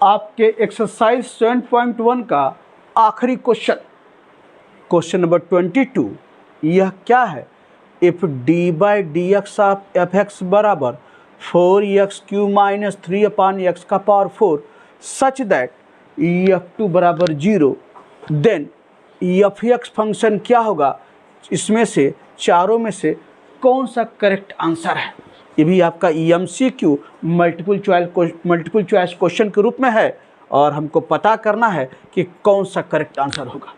आपके एक्सरसाइज 7.1 का आखिरी क्वेश्चन नंबर 22, यह क्या है? If D by D X of F x बराबर 4x³ माइनस 3/x का पावर 4 सच दैट f2 बराबर 0, देन एफ एक्स फंक्शन क्या होगा? इसमें से चारों में से कौन सा करेक्ट आंसर है? ये भी आपका EMCQ मल्टीपल चॉइस क्वेश्चन के रूप में है और हमको पता करना है कि कौन सा करेक्ट आंसर होगा।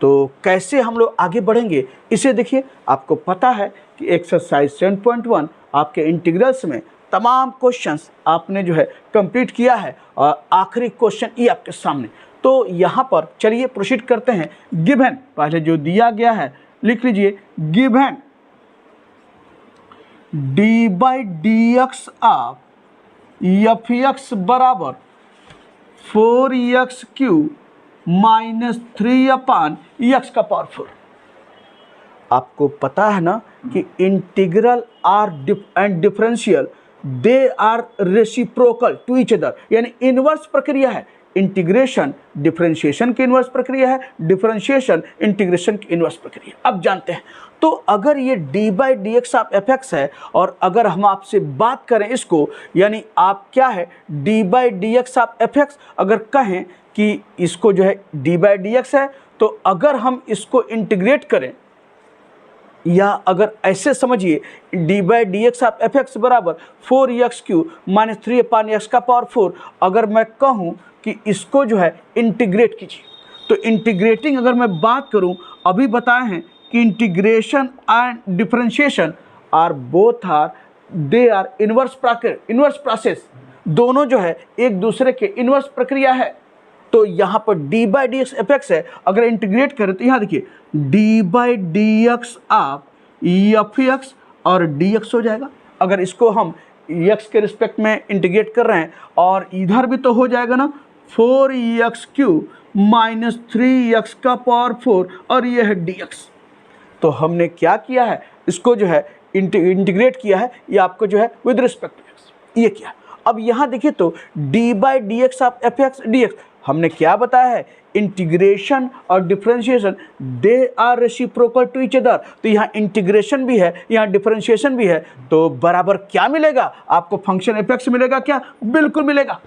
तो कैसे हम लोग आगे बढ़ेंगे इसे देखिए। आपको पता है कि एक्सरसाइज 7.1 आपके इंटीग्रल्स में तमाम क्वेश्चंस आपने जो है कंप्लीट किया है और आखिरी क्वेश्चन ये आपके सामने। तो यहाँ पर चलिए प्रोसीड करते हैं। गिवन पहले जो दिया गया है लिख लीजिए, given D by D X of F x बराबर 4x³ माइनस 3/x का पावर 4। आपको पता है ना कि integral are and differential they are reciprocal to each other, यानी इनवर्स प्रक्रिया है। इंटीग्रेशन डिफरेंशिएशन की इनवर्स प्रक्रिया है, डिफरेंशिएशन इंटीग्रेशन की इनवर्स प्रक्रिया। अब जानते हैं तो अगर ये D by D X of F x है और अगर हम आपसे बात करें इसको, यानी आप क्या है D by D X of F x अगर कहें कि इसको जो है डी बाई डी एक्स है, तो अगर हम इसको इंटीग्रेट करें या अगर ऐसे समझिए D by D X of F x बराबर 4x³ माइनस 3/x का पावर 4, अगर मैं कहूँ कि इसको जो है इंटीग्रेट कीजिए, तो इंटीग्रेटिंग अगर मैं बात करूँ, अभी बताए हैं कि integration and differentiation are both are they are inverse process, दोनों जो है एक दूसरे के इनवर्स प्रक्रिया है। तो यहाँ पर D by D X F x है, अगर इंटीग्रेट करें तो यहाँ देखिए D by D X of F x और डी एक्स हो जाएगा। अगर इसको हम एक्स के रिस्पेक्ट में इंटीग्रेट कर रहे हैं और इधर भी तो हो जाएगा ना 4x³ माइनस 3x का पावर 4 और ये है dx। तो हमने क्या किया है, इसको जो है इंटीग्रेट किया है, ये आपको जो है विद रिस्पेक्ट टू एक्स ये किया। अब यहाँ देखिए तो D by D X of F X D X हमने क्या बताया है, इंटीग्रेशन और differentiation they are reciprocal to each other. तो यहाँ इंटीग्रेशन भी है, यहाँ डिफरेंशिएशन भी है, तो बराबर क्या मिलेगा आपको? फंक्शन एफ एक्स मिलेगा क्या? बिल्कुल मिलेगा।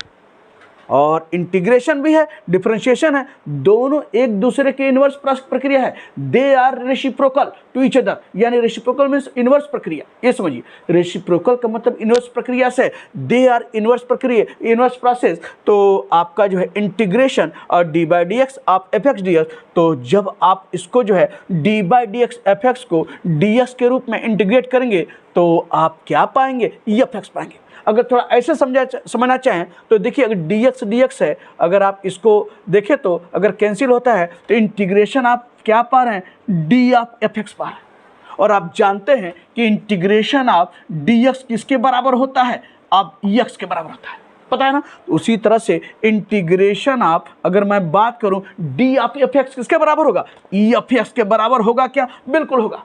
और इंटीग्रेशन भी है, डिफरेंशिएशन है, दोनों एक दूसरे के इनवर्स प्रक्रिया है। They are reciprocal to each other, यानी रेसिप्रोकल मीन्स इनवर्स प्रक्रिया, ये समझिए। रेसिप्रोकल का मतलब इनवर्स प्रक्रिया से, दे आर इनवर्स प्रक्रिया, इनवर्स प्रोसेस। तो आपका जो है इंटीग्रेशन और डी बाई डी एक्स आप एफ एक्स डी एक्स, तो जब आप इसको जो है D by D X F X को डी एक्स के रूप में इंटीग्रेट करेंगे तो आप क्या पाएंगे? एफ एक्स पाएंगे। अगर थोड़ा ऐसे समझना चाहें तो देखिए, अगर dx है, अगर आप इसको देखें तो अगर कैंसिल होता है तो इंटीग्रेशन आप क्या पा रहे हैं? डी ऑफ एफ एक्स पा रहे हैं। और आप जानते हैं कि इंटीग्रेशन ऑफ dx किसके बराबर होता है? आप एक्स के बराबर होता है, पता है ना। उसी तरह से इंटीग्रेशन ऑफ अगर मैं बात करूं डी ऑफ एफ एक्स किसके बराबर होगा? एफ एक्स के बराबर होगा क्या? बिल्कुल होगा।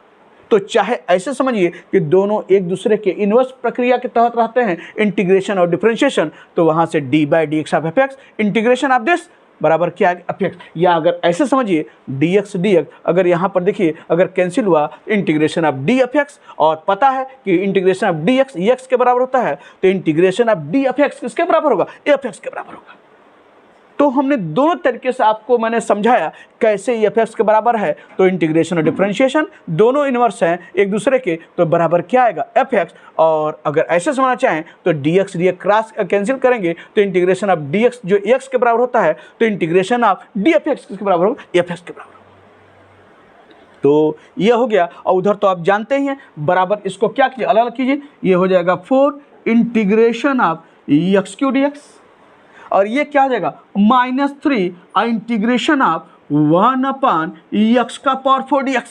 तो चाहे ऐसे समझिए कि दोनों एक दूसरे के इनवर्स प्रक्रिया के तहत रहते हैं, इंटीग्रेशन और डिफरेंशिएशन, तो वहां से D by D X of F x integration of this बराबर क्या है? F x. या अगर ऐसे समझिए डी एक्स अगर यहाँ पर देखिए अगर कैंसिल हुआ integration of D F x, और पता है कि इंटीग्रेशन ऑफ डी एक्स के बराबर होता है, तो integration of D F x किसके बराबर होगा? एफ एक्स के बराबर होगा। तो हमने दोनों तरीके से आपको मैंने समझाया कैसे एफ एक्स के बराबर है। तो इंटीग्रेशन और डिफरेंशिएशन दोनों इनवर्स हैं एक दूसरे के, तो बराबर क्या आएगा? F x. और अगर ऐसे समझना चाहें तो डी एक्स क्रॉस कैंसिल करेंगे तो इंटीग्रेशन ऑफ डी एक्स जो एक्स के बराबर होता है, तो integration of D F x किसके बराबर होगा? एफ एक्स के बराबर। तो ये हो गया। और उधर तो आप जानते ही हैं, बराबर इसको क्या कीजिए? अलग अलग कीजिए। ये हो जाएगा 4 इंटीग्रेशन ऑफ x³ dx, और ये क्या हो जाएगा? -3 इंटीग्रेशन ऑफ 1/x का पावर 4 dx।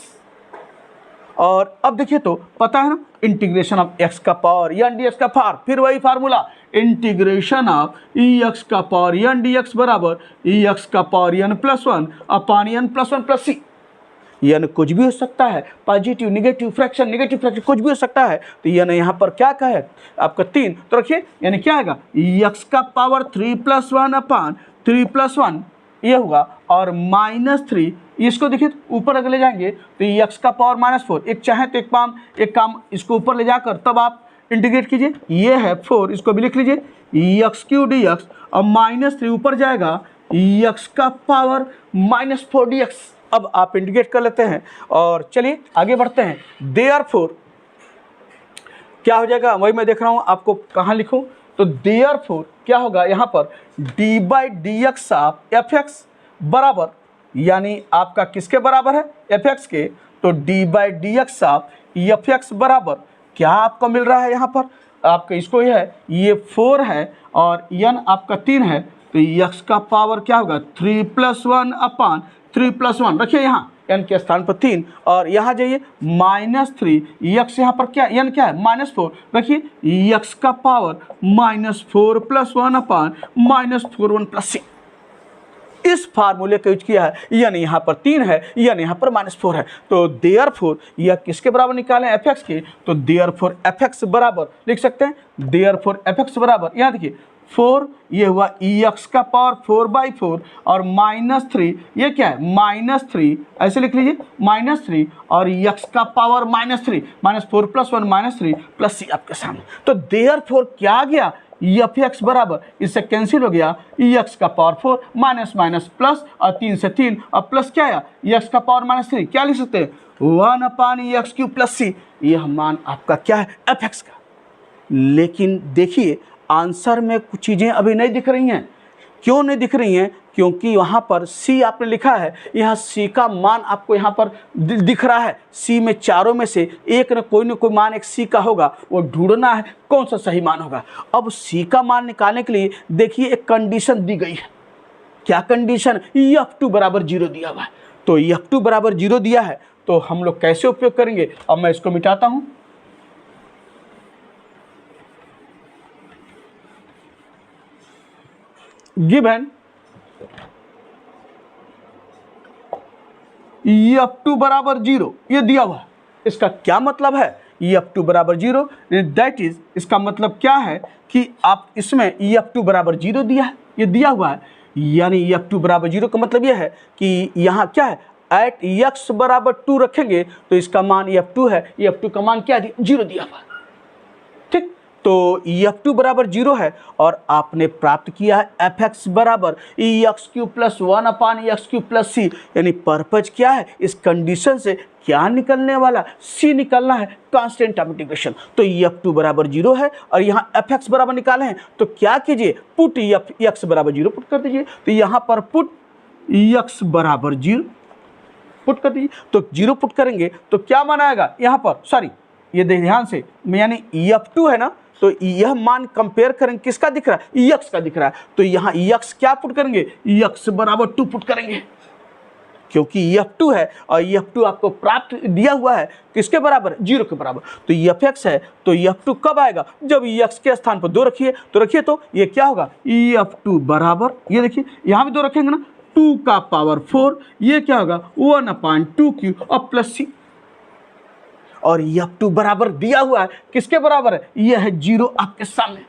और अब देखिए तो पता है ना, इंटीग्रेशन ऑफ x का पावर n dx का पावर, फिर वही फार्मूला इंटीग्रेशन ऑफ x का पावर n dx बराबर x का power n+1 upon n+1 + c। यानी कुछ भी हो सकता है, पॉजिटिव नेगेटिव फ्रैक्शन कुछ भी हो सकता है। तो यानी यहाँ पर क्या का है आपका 3, तो रखिए यानी क्या आएगा x का पावर 3 + 1 अपान 3 + 1 ये हुआ, और -3 इसको देखिए ऊपर अगर ले जाएंगे तो x का पावर -4, एक चाहे तो एक काम इसको ऊपर ले जाकर तब आप इंटीग्रेट कीजिए, ये है 4, इसको भी लिख लीजिए x³ dx, और -3 ऊपर जाएगा x का पावर -4 dx। अब आप इंटीग्रेट कर लेते हैं और चलिए आगे बढ़ते हैं। देयरफॉर क्या हो जाएगा, वही मैं देख रहा हूँ आपको कहाँ लिखूँ, तो देयरफॉर क्या होगा यहाँ पर d/dx ऑफ fx बराबर, यानी आपका किसके बराबर है fx के, तो d/dx ऑफ fx बराबर क्या आपको मिल रहा है यहाँ पर आपका, इसको ये 4 है और n आपका 3 है, तो x का पावर क्या होगा 3 + 1 अपान 3 + 1 रखिए यहाँ n के स्थान पर 3, और यहाँ जाइए -3 x यहाँ पर क्या n क्या है -4 रखिए x का पावर -4 + 1 अपान -4 1 + c। इस फार्मूले का यूज किया है, यानी यहाँ पर 3 है, यानी यहाँ पर -4 है। तो देयरफॉर यह किसके बराबर निकालें fx के, तो देयरफॉर fx बराबर लिख सकते हैं, देयरफॉर fx बराबर यहाँ देखिए 4 ये हुआ x का पावर 4/4 और -3 ये क्या है -3 ऐसे लिख लीजिए -3 और x का पावर -3 -4 + 1 -3 + c आपके सामने। तो देयरफॉर क्या आ गया fx बराबर, इससे कैंसिल हो गया x का पावर 4 माइनस प्लस और 3 से 3 और प्लस क्या आया x का पावर -3 क्या लिख सकते हैं 1/x³ + c। यह मान आपका क्या है fx का। लेकिन देखिए आंसर में कुछ चीज़ें अभी नहीं दिख रही हैं। क्यों नहीं दिख रही हैं, क्योंकि वहाँ पर C आपने लिखा है, यहाँ C का मान आपको यहाँ पर दिख रहा है। C में चारों में से एक न कोई मान एक C का होगा, वो ढूंढना है कौन सा सही मान होगा। अब C का मान निकालने के लिए देखिए एक कंडीशन दी गई है। क्या कंडीशन, f2 = 0 दिया हुआ है। तो f2 = 0 दिया है तो हम लोग कैसे उपयोग करेंगे, अब मैं इसको मिटाता हूँ। गिवन f2 = 0 ये दिया हुआ है, इसका क्या मतलब है f2 = 0, दैट इज इसका मतलब क्या है कि आप इसमें f2 = 0 दिया है, ये दिया हुआ है, यानी f2 = 0 का मतलब यह है कि यहाँ क्या है एट x = 2 रखेंगे तो इसका मान f2 है, f2 का मान क्या 0 दिया हुआ है। ठीक, तो f2 = 0 है और आपने प्राप्त किया है fx बराबर x³ + 1/x³ + c, यानी पर्पज क्या है इस कंडीशन से क्या निकलने वाला, c निकलना है कांस्टेंट ऑफ इंटीग्रेशन। तो f2 = 0 है और यहाँ fx बराबर निकाले हैं, तो क्या कीजिए पुट x = 0 पुट कर दीजिए। तो यहाँ पर पुट x = 0 पुट कर दीजिए, तो 0 पुट करेंगे तो क्या मान आएगा यहाँ पर, सॉरी ये ध्यान से, यानी f2 है ना, तो यह मान कंपेयर करेंगे किसका दिख रहा है x का दिख रहा है, तो यहाँ x क्या पुट करेंगे x = 2 पुट करेंगे, क्योंकि f2 है और f2 आपको प्राप्त दिया हुआ है किसके बराबर 0 के बराबर। तो fx है तो f2 कब आएगा, जब x के स्थान पर 2 रखिए, तो रखिए तो ये क्या होगा f2 बराबर, ये देखिए यहाँ भी 2 रखेंगे ना 2 का पावर 4, ये क्या होगा 1/2 और प्लस c, और f2 बराबर दिया हुआ है किसके बराबर है, यह है 0 आपके सामने।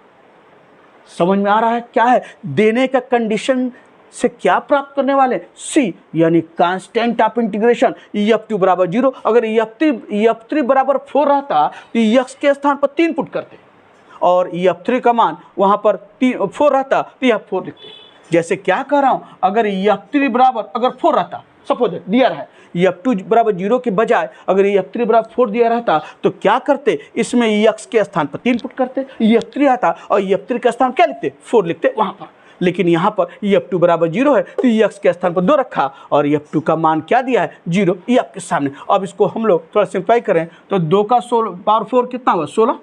समझ में आ रहा है क्या है देने का कंडीशन से क्या प्राप्त करने वाले c, यानी कांस्टेंट ऑफ इंटीग्रेशन f2 = 0। अगर f3 = 4 रहता तो x के स्थान पर 3 पुट करते और f3 का मान वहां पर 4 रहता तो यह 4 लिखते। जैसे क्या कह रहा हूं, अगर f3 बराबर अगर 4 रहता, सपोज दिया रहा है f2 = 0 के बजाय अगर f3 = 4 दिया रहता तो क्या करते, इसमें x के स्थान पर 3 पुट करते, f3 आता और f3 का स्थान क्या लिखते 4 लिखते वहां पर। लेकिन यहाँ पर f2 = 0 है तो x के स्थान पर 2 रखा और f2 का मान क्या दिया है 0, ये आपके सामने। अब इसको हम लोग थोड़ा सिंप्लाई करें तो 2 का पावर 4 कितना हुआ 16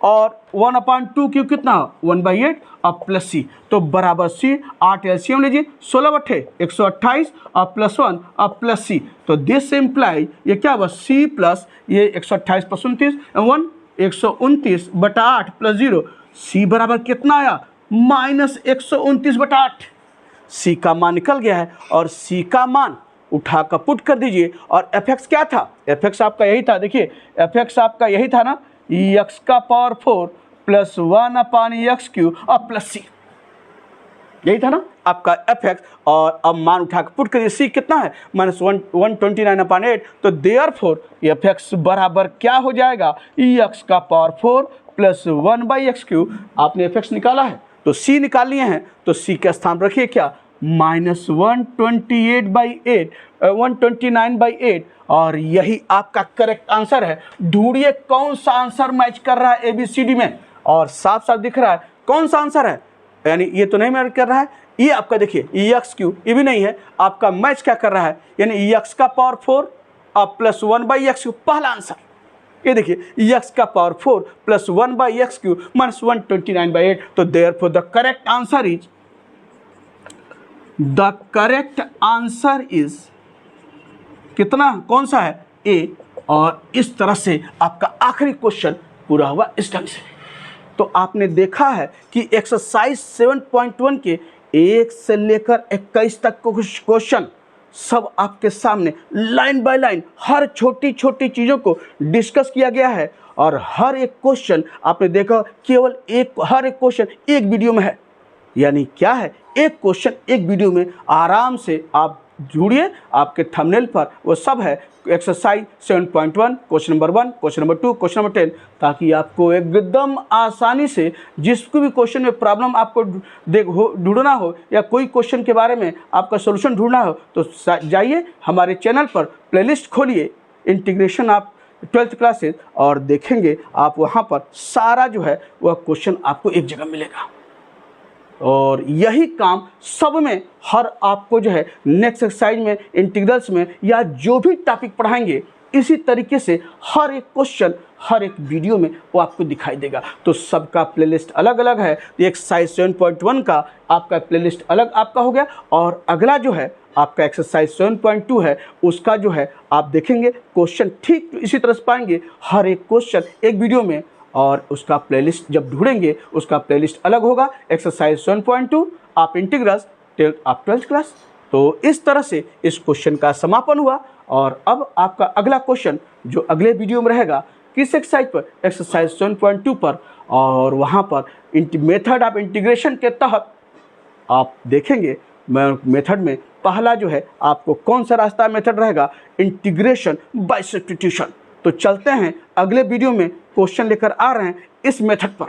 और 1/2³ कितना 1/8 और प्लस c, तो बराबर c 8 एलसीएम लीजिए 16 बटे 128 और प्लस 1 और प्लस c, तो दिस इम्प्लाई ये क्या हुआ c प्लस ये 128 + 29 1 129/8 प्लस 0, c बराबर कितना आया -129/8। c का मान निकल गया है और c का मान उठा कर पुट कर दीजिए। और एफ एक्स क्या था, एफ एक्स आपका यही था, देखिए एफ एक्स आपका यही था ना, एक्स का पावर 4 प्लस 1/x³ और प्लस सी, यही था ना आपका एफ एक्स। और अब मान उठा कर पुट करिए, सी कितना है -129/8, तो देयरफॉर एफ एक्स बराबर क्या हो जाएगा, एक्स का पावर 4 प्लस 1/x³। आपने एफ एक्स निकाला है तो सी निकाल लिए हैं, तो सी का स्थान रखिए क्या, -129/8, और यही आपका करेक्ट आंसर है। ढूंढिए कौन सा आंसर मैच कर रहा है ABCD में, और साफ साफ दिख रहा है कौन सा आंसर है, यानी ये तो नहीं मैच कर रहा है, ये आपका देखिए EX3 ये भी नहीं है, आपका मैच क्या कर रहा है, यानी एक्स का पावर 4 और प्लस 1/x³, पहला आंसर ये देखिए एक्स का पावर 4 प्लस 1/x³ -129/8। तो therefore the correct answer is कितना, कौन सा है, ए। और इस तरह से आपका आखिरी क्वेश्चन पूरा हुआ इस ढंग से। तो आपने देखा है कि एक्सरसाइज 7.1 के 1 से लेकर 21 तक क्वेश्चन सब आपके सामने लाइन बाय लाइन हर छोटी छोटी चीज़ों को डिस्कस किया गया है, और हर एक क्वेश्चन आपने देखा केवल हर एक क्वेश्चन एक वीडियो में है। यानी क्या है, एक क्वेश्चन एक वीडियो में आराम से आप जुड़िए, आपके थंबनेल पर वो सब है, exercise 7.1 question number 1, question number 2, question number 10, ताकि आपको एकदम आसानी से जिसको भी क्वेश्चन में प्रॉब्लम आपको ढूंढना हो या कोई क्वेश्चन के बारे में आपका सोल्यूशन ढूंढना हो, तो जाइए हमारे चैनल पर प्लेलिस्ट खोलिए इंटीग्रेशन आप 12th क्लासेज, और देखेंगे आप वहाँ पर सारा जो है वह क्वेश्चन आपको एक जगह मिलेगा। और यही काम सब में हर आपको जो है नेक्स्ट एक्सरसाइज में, इंटीग्रल्स में, या जो भी टॉपिक पढ़ाएंगे इसी तरीके से हर एक क्वेश्चन हर एक वीडियो में वो आपको दिखाई देगा। तो सबका प्लेलिस्ट अलग अलग है। एक्सरसाइज 7.1 का आपका प्लेलिस्ट अलग आपका हो गया, और अगला जो है आपका एक्सरसाइज 7.2 है, उसका जो है आप देखेंगे क्वेश्चन ठीक इसी तरह से पाएंगे, हर एक क्वेश्चन एक वीडियो में, और उसका प्लेलिस्ट जब ढूंढेंगे उसका प्लेलिस्ट अलग होगा। एक्सरसाइज 7.2 आप इंटीग्रल्स आप 12th क्लास। तो इस तरह से इस क्वेश्चन का समापन हुआ, और अब आपका अगला क्वेश्चन जो अगले वीडियो में रहेगा किस एक्सरसाइज पर, एक्सरसाइज 7.2 पर, और वहाँ पर मेथड ऑफ इंटीग्रेशन के तहत आप देखेंगे मेथड में पहला जो है आपको कौन सा रास्ता मेथड रहेगा, इंटीग्रेशन बाय सब्स्टिट्यूशन। तो चलते हैं अगले वीडियो में क्वेश्चन लेकर आ रहे हैं इस मेथड पर।